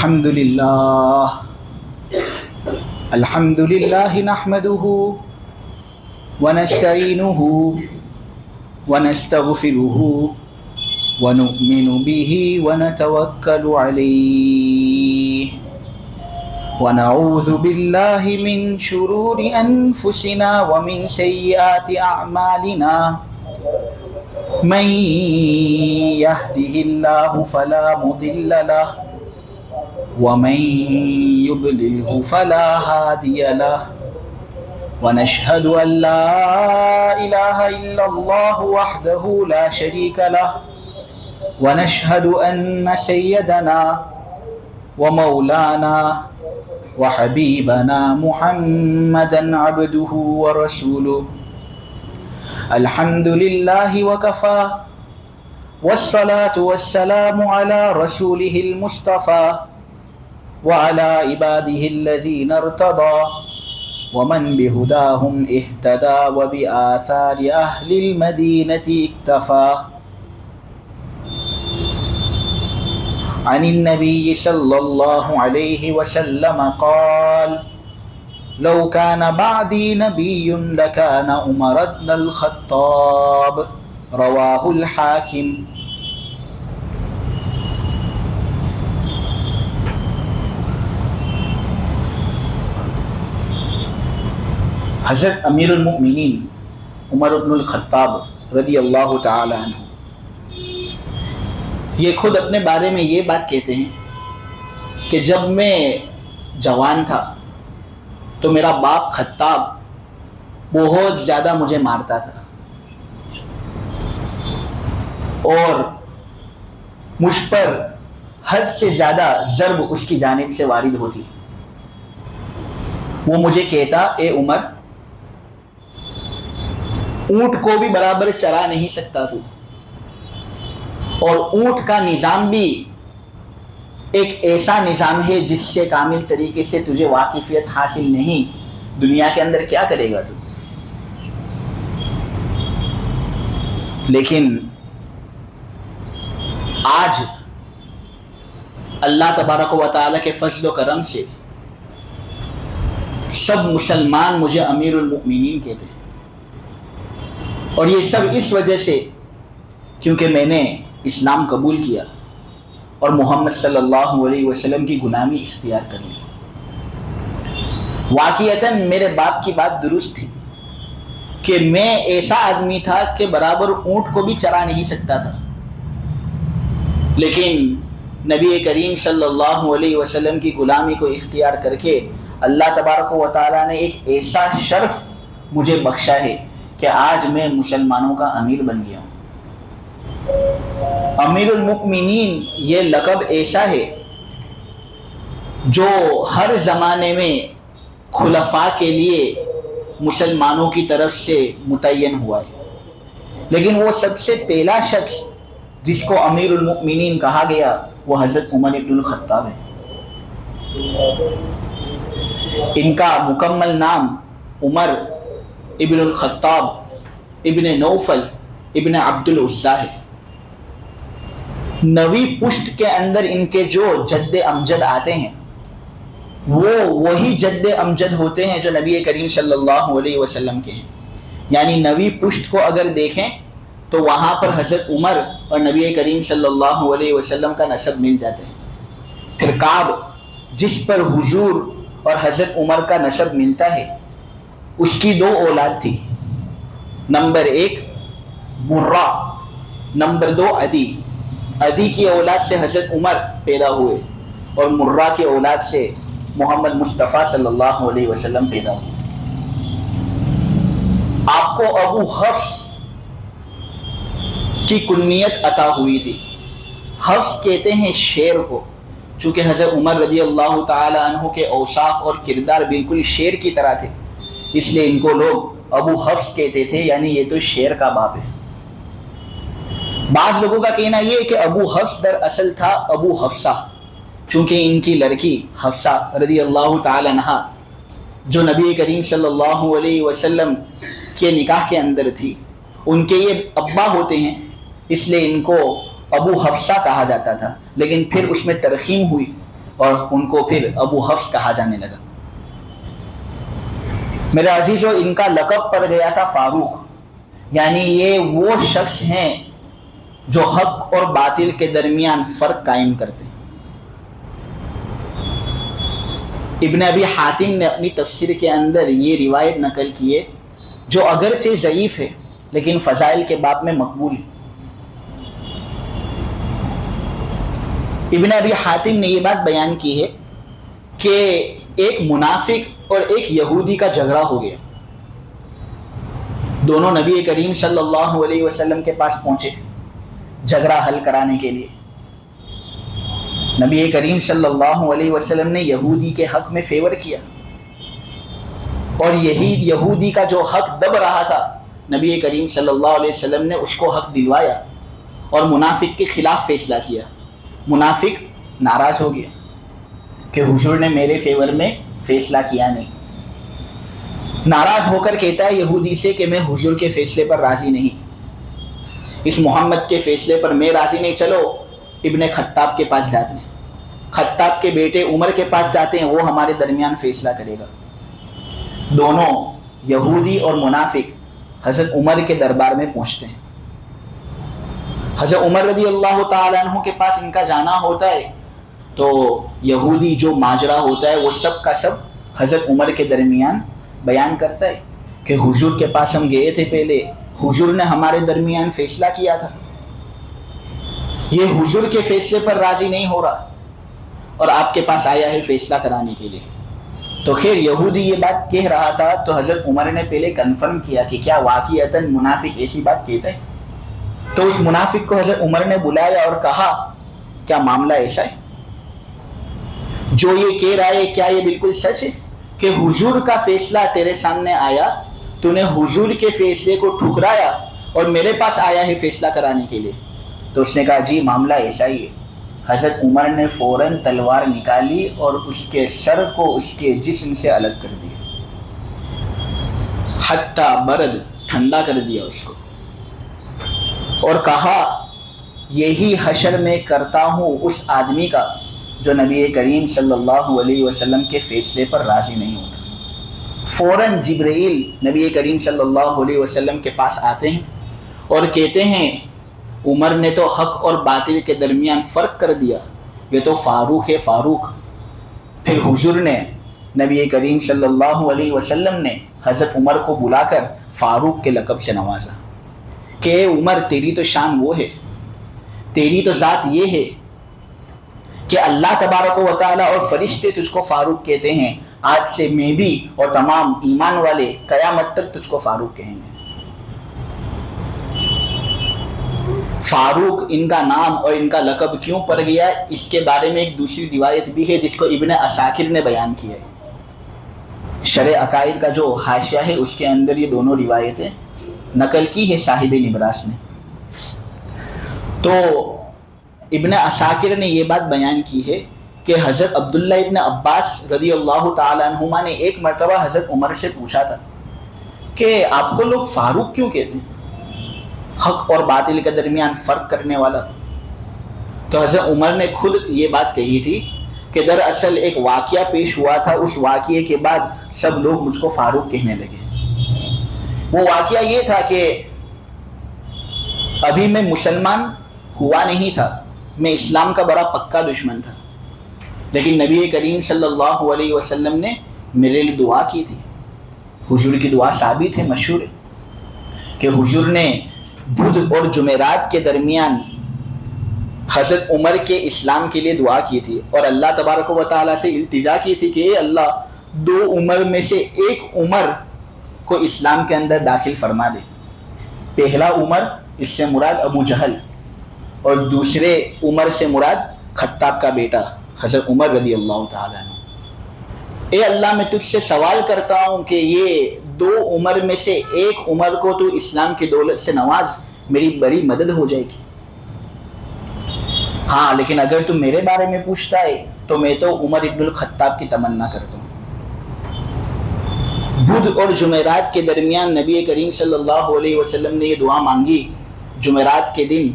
الحمد لله نحمده ونستعينه ونستغفره ونؤمن به ونتوكل عليه ونعوذ بالله من شرور أنفسنا ومن سيئات أعمالنا من يهده الله فلا مضل له ومن يضلله فلا هادي له ونشهد أن لا إله إلا الله وحده لا شريك له ونشهد أن سيدنا ومولانا وحبيبنا محمدا عبده ورسوله الحمد لله وكفى والصلاة والسلام على رسوله المصطفى وعلى عباده الذين ارتضى ومن بهداهم اهتدى وبآثار أهل المدينة اكتفى عن النبي صلى الله عليه وسلم قال لو كان بعدي نبي لكان عمر بن الخطاب رواه الحاكم. حضرت امیر المؤمنین عمر بن الخطاب رضی اللہ تعالی عنہ یہ خود اپنے بارے میں یہ بات کہتے ہیں کہ جب میں جوان تھا تو میرا باپ خطاب بہت زیادہ مجھے مارتا تھا اور مجھ پر حد سے زیادہ ضرب اس کی جانب سے وارد ہوتی. وہ مجھے کہتا اے عمر اونٹ کو بھی برابر چرا نہیں سکتا تو، اور اونٹ کا نظام بھی ایک ایسا نظام ہے جس سے کامل طریقے سے تجھے واقفیت حاصل نہیں، دنیا کے اندر کیا کرے گا تو. لیکن آج اللہ تبارک و تعالی کے فضل و کرم سے سب مسلمان مجھے امیر المؤمنین کہتے ہیں، اور یہ سب اس وجہ سے کیونکہ میں نے اسلام قبول کیا اور محمد صلی اللہ علیہ وسلم کی غلامی اختیار کر لی. واقعتاً میرے باپ کی بات درست تھی کہ میں ایسا آدمی تھا کہ برابر اونٹ کو بھی چرا نہیں سکتا تھا، لیکن نبی کریم صلی اللہ علیہ وسلم کی غلامی کو اختیار کر کے اللہ تبارک و تعالیٰ نے ایک ایسا شرف مجھے بخشا ہے کہ آج میں مسلمانوں کا امیر بن گیا ہوں. امیر المؤمنین یہ لقب ایسا ہے جو ہر زمانے میں خلفاء کے لیے مسلمانوں کی طرف سے متعین ہوا ہے، لیکن وہ سب سے پہلا شخص جس کو امیر المؤمنین کہا گیا وہ حضرت عمر ابن الخطاب ہے. ان کا مکمل نام عمر ابن الخطاب ابن نوفل ابن عبد العزیٰ ہے. نویں پشت کے اندر ان کے جو جد امجد آتے ہیں وہ وہی جد امجد ہوتے ہیں جو نبی کریم صلی اللہ علیہ وسلم کے ہیں. یعنی نویں پشت کو اگر دیکھیں تو وہاں پر حضرت عمر اور نبی کریم صلی اللہ علیہ وسلم کا نسب مل جاتا ہے. پھر کعب جس پر حضور اور حضرت عمر کا نسب ملتا ہے اس کی دو اولاد تھی، نمبر 1 مرہ، نمبر 2 عدی. عدی کی اولاد سے حضرت عمر پیدا ہوئے اور مرہ کی اولاد سے محمد مصطفیٰ صلی اللہ علیہ وسلم پیدا ہوئے. آپ کو ابو حفص کی کنیت عطا ہوئی تھی. حفص کہتے ہیں شیر کو، چونکہ حضرت عمر رضی اللہ تعالی عنہ کے اوصاف اور کردار بالکل شیر کی طرح تھے، اس لیے ان کو لوگ ابو حفص کہتے تھے، یعنی یہ تو شیر کا باپ ہے. بعض لوگوں کا کہنا یہ ہے کہ ابو حفص در اصل تھا ابو حفصہ، چونکہ ان کی لڑکی حفصہ رضی اللہ تعالی عنہا جو نبی کریم صلی اللہ علیہ وسلم کے نکاح کے اندر تھی، ان کے یہ ابا ہوتے ہیں، اس لیے ان کو ابو حفصہ کہا جاتا تھا. لیکن پھر اس میں ترخیم ہوئی اور ان کو پھر ابو حفص کہا جانے لگا۔ میرے عزیزو، ان کا لقب پڑ گیا تھا فاروق، یعنی یہ وہ شخص ہیں جو حق اور باطل کے درمیان فرق قائم کرتے ہیں۔ ابن ابی حاتم نے اپنی تفسیر کے اندر یہ روایت نقل کی ہے، جو اگرچہ ضعیف ہے لیکن فضائل کے باب میں مقبول ہے۔ ابن ابی حاتم نے یہ بات بیان کی ہے کہ ایک منافق اور ایک یہودی کا جھگڑا ہو گیا، دونوں نبی کریم صلی اللہ علیہ وسلم کے پاس پہنچے جھگڑا حل کرانے کے لیے۔ نبی کریم صلی اللہ علیہ وسلم نے یہودی کے حق میں فیور کیا، اور یہی یہودی کا جو حق دب رہا تھا نبی کریم صلی اللہ علیہ وسلم نے اس کو حق دلوایا اور منافق کے خلاف فیصلہ کیا۔ منافق ناراض ہو گیا کہ حضور نے میرے فیور میں فیصلہ کیا نہیں، ناراض ہو کر کہتا ہے یہودی سے کہ میں حضور کے فیصلے پر راضی نہیں، اس محمد کے فیصلے پر میں راضی نہیں، چلو ابن خطاب کے پاس جاتے ہیں، خطاب کے بیٹے عمر کے پاس جاتے ہیں، وہ ہمارے درمیان فیصلہ کرے گا۔ دونوں یہودی اور منافق حضرت عمر کے دربار میں پہنچتے ہیں۔ حضرت عمر رضی اللہ تعالیٰ عنہ کے پاس ان کا جانا ہوتا ہے تو یہودی جو ماجرا ہوتا ہے وہ سب کا سب حضرت عمر کے درمیان بیان کرتا ہے کہ حضور کے پاس ہم گئے تھے، پہلے حضور نے ہمارے درمیان فیصلہ کیا تھا، یہ حضور کے فیصلے پر راضی نہیں ہو رہا اور آپ کے پاس آیا ہے فیصلہ کرانے کے لیے۔ تو خیر یہودی یہ بات کہہ رہا تھا تو حضرت عمر نے پہلے کنفرم کیا کہ کیا واقعتاً منافق ایسی بات کہتا ہے، تو اس منافق کو حضرت عمر نے بلایا اور کہا کیا معاملہ ایسا ہے، جو یہ کہہ رہا ہے کیا یہ بالکل سچ ہے کہ حضور کا فیصلہ تیرے سامنے آیا، تو نے حضور کے فیصلے کو ٹھکرایا اور میرے پاس آیا ہے فیصلہ کرانے کے لیے؟ تو اس نے کہا جی معاملہ ایسا ہی ہے۔ حضرت عمر نے فوراً تلوار نکالی اور اس کے سر کو اس کے جسم سے الگ کر دیا، حتیٰ برد، ٹھنڈا کر دیا اس کو، اور کہا یہی حشر میں کرتا ہوں اس آدمی کا جو نبی کریم صلی اللہ علیہ وسلم کے فیصلے پر راضی نہیں ہوتا۔ فوراً جبرائیل نبی کریم صلی اللہ علیہ وسلم کے پاس آتے ہیں اور کہتے ہیں عمر نے تو حق اور باطل کے درمیان فرق کر دیا، یہ تو فاروق ہے فاروق۔ پھر حضور نے نبی کریم صلی اللہ علیہ وسلم نے حضرت عمر کو بلا کر فاروق کے لقب سے نوازا کہ اے عمر تیری تو شان وہ ہے، تیری تو ذات یہ ہے کہ اللہ تبارک و تعالیٰ اور فرشتے تجھ کو فاروق کہتے ہیں، آج سے میں بھی اور تمام ایمان والے قیامت تک تجھ کو فاروق کہیں گے۔ فاروق ان کا نام اور ان کا لقب کیوں پڑ گیا، اس کے بارے میں ایک دوسری روایت بھی ہے جس کو ابن عساکر نے بیان کیا ہے۔ شرح عقائد کا جو حاشیہ ہے اس کے اندر یہ دونوں روایتیں نقل کی ہے صاحب نبراس نے۔ تو ابن عساکر نے یہ بات بیان کی ہے کہ حضرت عبداللہ ابن عباس رضی اللہ تعالیٰ عنہما نے ایک مرتبہ حضرت عمر سے پوچھا تھا کہ آپ کو لوگ فاروق کیوں کہتے ہیں، حق اور باطل کے درمیان فرق کرنے والا؟ تو حضرت عمر نے خود یہ بات کہی تھی کہ دراصل ایک واقعہ پیش ہوا تھا، اس واقعے کے بعد سب لوگ مجھ کو فاروق کہنے لگے۔ وہ واقعہ یہ تھا کہ ابھی میں مسلمان ہوا نہیں تھا، میں اسلام کا بڑا پکا دشمن تھا، لیکن نبی کریم صلی اللہ علیہ وسلم نے میرے لیے دعا کی تھی۔ حضور کی دعا ثابت ہے، مشہور ہے کہ حضور نے بدھ اور جمعرات کے درمیان حضرت عمر کے اسلام کے لیے دعا کی تھی اور اللہ تبارک و تعالیٰ سے التجا کی تھی کہ اے اللہ، دو عمر میں سے ایک عمر کو اسلام کے اندر داخل فرما دے۔ پہلا عمر، اس سے مراد ابو جہل، اور دوسرے عمر سے مراد خطاب کا بیٹا حضرت عمر رضی اللہ تعالیٰ عنہ۔ اے اللہ، میں تجھ سے سوال کرتا ہوں کہ یہ دو عمر میں سے ایک عمر کو تو اسلام کی دولت سے نواز، میری بڑی مدد ہو جائے گی۔ ہاں لیکن اگر تم میرے بارے میں پوچھتا ہے تو میں تو عمر ابن الخطاب کی تمنا کرتا ہوں۔ بدھ اور جمعرات کے درمیان نبی کریم صلی اللہ علیہ وسلم نے یہ دعا مانگی۔ جمعرات کے دن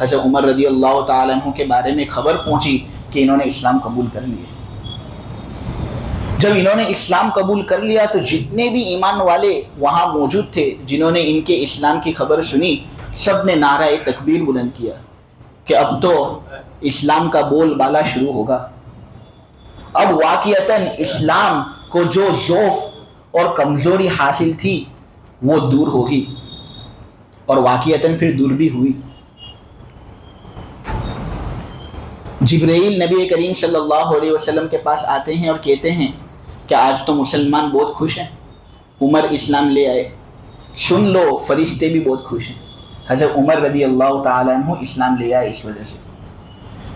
حضرت عمر رضی اللہ تعالیٰ عنہ کے بارے میں خبر پہنچی کہ انہوں نے اسلام قبول کر لیا۔ جب انہوں نے اسلام قبول کر لیا تو جتنے بھی ایمان والے وہاں موجود تھے جنہوں نے ان کے اسلام کی خبر سنی، سب نے نعرہ تکبیر بلند کیا کہ اب تو اسلام کا بول بالا شروع ہوگا۔ اب واقعتاً اسلام کو جو ضعف اور کمزوری حاصل تھی وہ دور ہوگی، اور واقعتاً پھر دور بھی ہوئی۔ جبرائیل نبی کریم صلی اللہ علیہ وسلم کے پاس آتے ہیں اور کہتے ہیں کہ آج تو مسلمان بہت خوش ہیں، عمر اسلام لے آئے۔ سن لو، فرشتے بھی بہت خوش ہیں، حضرت عمر رضی اللہ تعالیٰ عنہ اسلام لے آئے اس وجہ سے۔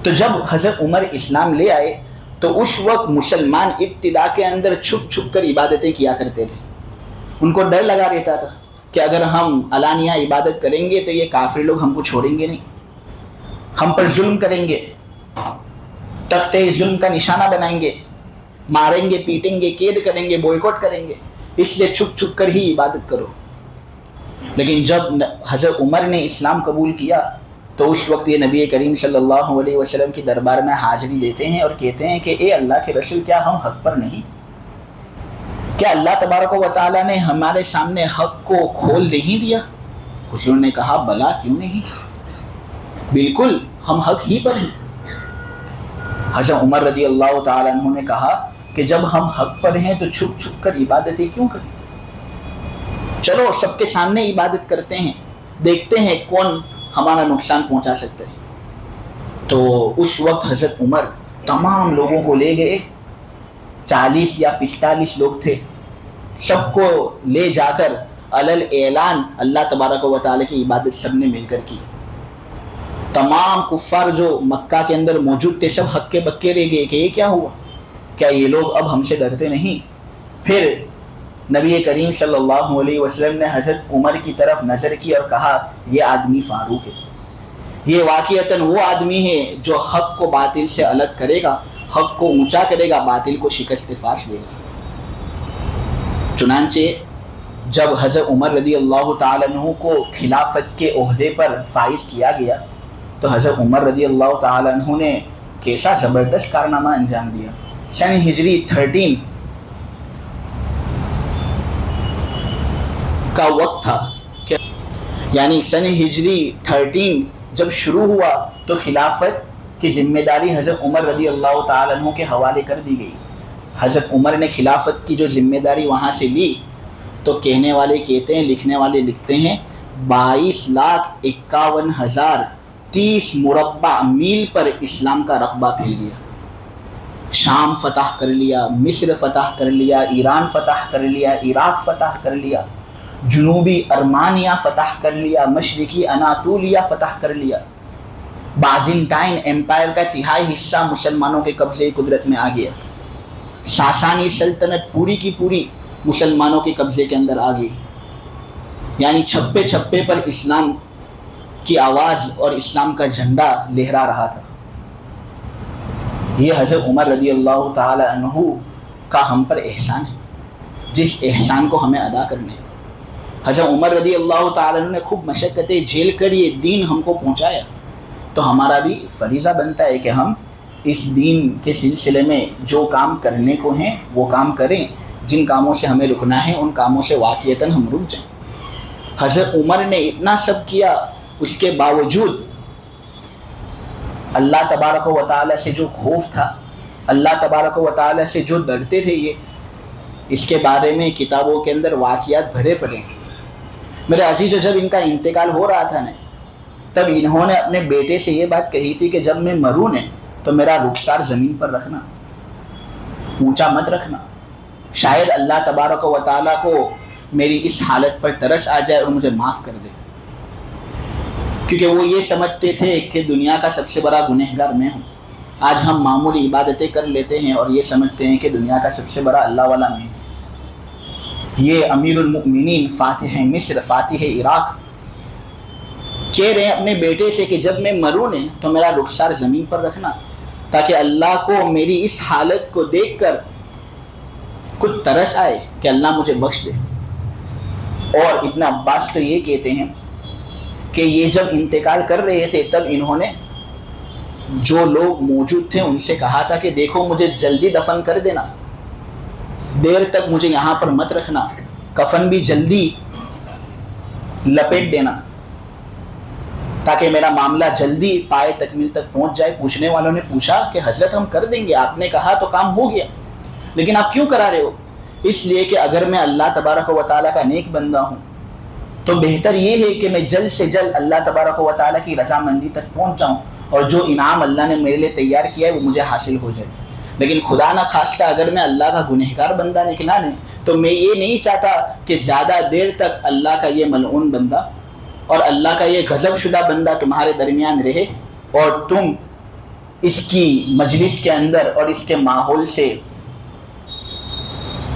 تو جب حضرت عمر اسلام لے آئے تو اس وقت مسلمان ابتدا کے اندر چھپ چھپ کر عبادتیں کیا کرتے تھے۔ ان کو ڈر لگا رہتا تھا کہ اگر ہم علانیہ عبادت کریں گے تو یہ کافر لوگ ہم کو چھوڑیں گے نہیں، ہم پر ظلم کریں گے، تختے ظلم کا نشانہ بنائیں گے، ماریں گے، پیٹیں گے، قید کریں گے، بوائکاٹ کریں گے، اس لیے چھپ چھپ کر ہی عبادت کرو۔ لیکن جب حضرت عمر نے اسلام قبول کیا تو اس وقت یہ نبی کریم صلی اللہ علیہ وسلم کی دربار میں حاضری دیتے ہیں اور کہتے ہیں کہ اے اللہ کے رسول، کیا ہم حق پر نہیں؟ کیا اللہ تبارک و تعالیٰ نے ہمارے سامنے حق کو کھول نہیں دیا؟ حضور نے کہا بلا، کیوں نہیں، بالکل ہم حق ہی پر ہیں۔ حضرت عمر رضی اللہ تعالیٰ عنہ نے کہا کہ جب ہم حق پر ہیں تو چھپ چھپ کر عبادتیں کیوں کریں؟ چلو سب کے سامنے عبادت کرتے ہیں، دیکھتے ہیں کون ہمارا نقصان پہنچا سکتا ہے۔ تو اس وقت حضرت عمر تمام لوگوں کو لے گئے، 40 یا 45 لوگ تھے، سب کو لے جا کر علل اعلان اللہ تبارک و تعالیٰ کی عبادت سب نے مل کر کی۔ تمام کفار جو مکہ کے اندر موجود تھے سب ہکے بکے رہ گئے کہ یہ کیا ہوا، کیا یہ لوگ اب ہم سے ڈرتے نہیں؟ پھر نبی کریم صلی اللہ علیہ وسلم نے حضرت عمر کی طرف نظر کی اور کہا یہ آدمی فاروق ہے، یہ واقعتاً وہ آدمی ہے جو حق کو باطل سے الگ کرے گا، حق کو اونچا کرے گا، باطل کو شکست فاش دے گا۔ چنانچہ جب حضرت عمر رضی اللہ تعالیٰ عنہ کو خلافت کے عہدے پر فائز کیا گیا تو حضرت عمر رضی اللہ تعالیٰ عنہ نے کیسا زبردست کارنامہ انجام دیا۔ سن ہجری 13 کا وقت تھا، یعنی سن ہجری 13 جب شروع ہوا تو خلافت کی ذمہ داری حضرت عمر رضی اللہ تعالیٰ عنہ کے حوالے کر دی گئی۔ حضرت عمر نے خلافت کی جو ذمہ داری وہاں سے لی تو کہنے والے کہتے ہیں، لکھنے والے لکھتے ہیں 22,51,030 مربع میل پر اسلام کا رقبہ پھیل گیا۔ شام فتح کر لیا، مصر فتح کر لیا، ایران فتح کر لیا، عراق فتح کر لیا، جنوبی ارمانیہ فتح کر لیا، مشرقی اناطولیہ فتح کر لیا۔ بازنٹائن ایمپائر کا تہائی حصہ مسلمانوں کے قبضے قدرت میں آ گیا۔ ساسانی سلطنت پوری کی پوری مسلمانوں کے قبضے کے اندر آ گئی، یعنی چھپے چھپے پر اسلام کی آواز اور اسلام کا جھنڈا لہرا رہا تھا۔ یہ حضرت عمر رضی اللہ تعالی عنہ کا ہم پر احسان ہے، جس احسان کو ہمیں ادا کرنے ہے۔ حضرت عمر رضی اللہ تعالی عنہ نے خوب مشقتیں جھیل کر یہ دین ہم کو پہنچایا، تو ہمارا بھی فریضہ بنتا ہے کہ ہم اس دین کے سلسلے میں جو کام کرنے کو ہیں وہ کام کریں، جن کاموں سے ہمیں رکنا ہے ان کاموں سے واقعتاً ہم رک جائیں۔ حضرت عمر نے اتنا سب کیا، اس کے باوجود اللہ تبارک و تعالیٰ سے جو خوف تھا، اللہ تبارک و تعالیٰ سے جو ڈرتے تھے، یہ اس کے بارے میں کتابوں کے اندر واقعات بھرے پڑے ہیں۔ میرے عزیزو، جب ان کا انتقال ہو رہا تھا نا، تب انہوں نے اپنے بیٹے سے یہ بات کہی تھی کہ جب میں مروں نے تو میرا رخسار زمین پر رکھنا، اونچا مت رکھنا، شاید اللہ تبارک و تعالیٰ کو میری اس حالت پر ترس آ جائے اور مجھے معاف کر دے، کیونکہ وہ یہ سمجھتے تھے کہ دنیا کا سب سے بڑا گنہگار میں ہوں۔ آج ہم معمولی عبادتیں کر لیتے ہیں اور یہ سمجھتے ہیں کہ دنیا کا سب سے بڑا اللہ والا میں ہوں۔ یہ امیر المؤمنین فاتح مصر، فاتح عراق کہہ رہے ہیں اپنے بیٹے سے کہ جب میں مروں نے تو میرا رخسار زمین پر رکھنا، تاکہ اللہ کو میری اس حالت کو دیکھ کر کچھ ترس آئے کہ اللہ مجھے بخش دے۔ اور ابن عباس تو یہ کہتے ہیں کہ یہ جب انتقال کر رہے تھے تب انہوں نے جو لوگ موجود تھے ان سے کہا تھا کہ دیکھو مجھے جلدی دفن کر دینا، دیر تک مجھے یہاں پر مت رکھنا، کفن بھی جلدی لپیٹ دینا تاکہ میرا معاملہ جلدی پائے تکمیل تک پہنچ جائے۔ پوچھنے والوں نے پوچھا کہ حضرت ہم کر دیں گے، آپ نے کہا تو کام ہو گیا، لیکن آپ کیوں کرا رہے ہو؟ اس لیے کہ اگر میں اللہ تبارک و تعالیٰ کا نیک بندہ ہوں تو بہتر یہ ہے کہ میں جلد سے جلد اللہ تبارک و تعالیٰ کی رضامندی تک پہنچ جاؤں اور جو انعام اللہ نے میرے لیے تیار کیا ہے وہ مجھے حاصل ہو جائے۔ لیکن خدا نہ خواستہ اگر میں اللہ کا گنہگار بندہ نکلا نہیں تو میں یہ نہیں چاہتا کہ زیادہ دیر تک اللہ کا یہ ملعون بندہ اور اللہ کا یہ غضب شدہ بندہ تمہارے درمیان رہے اور تم اس کی مجلس کے اندر اور اس کے ماحول سے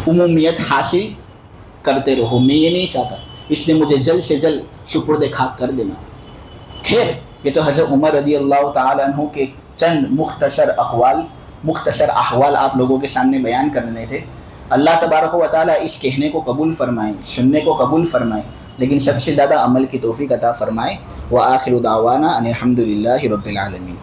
عمومیت حاصل کرتے رہو، میں یہ نہیں چاہتا، اس لیے مجھے جلد سے جلد سپرد خاک کر دینا۔ خیر، یہ تو حضرت عمر رضی اللہ تعالیٰ عنہ کے چند مختصر احوال آپ لوگوں کے سامنے بیان کرنے تھے۔ اللہ تبارک و تعالیٰ اس کہنے کو قبول فرمائے، سننے کو قبول فرمائے، لیکن سب سے زیادہ عمل کی توفیق عطا فرمائے۔ وآخر دعوانا ان الحمد للہ رب العالمین۔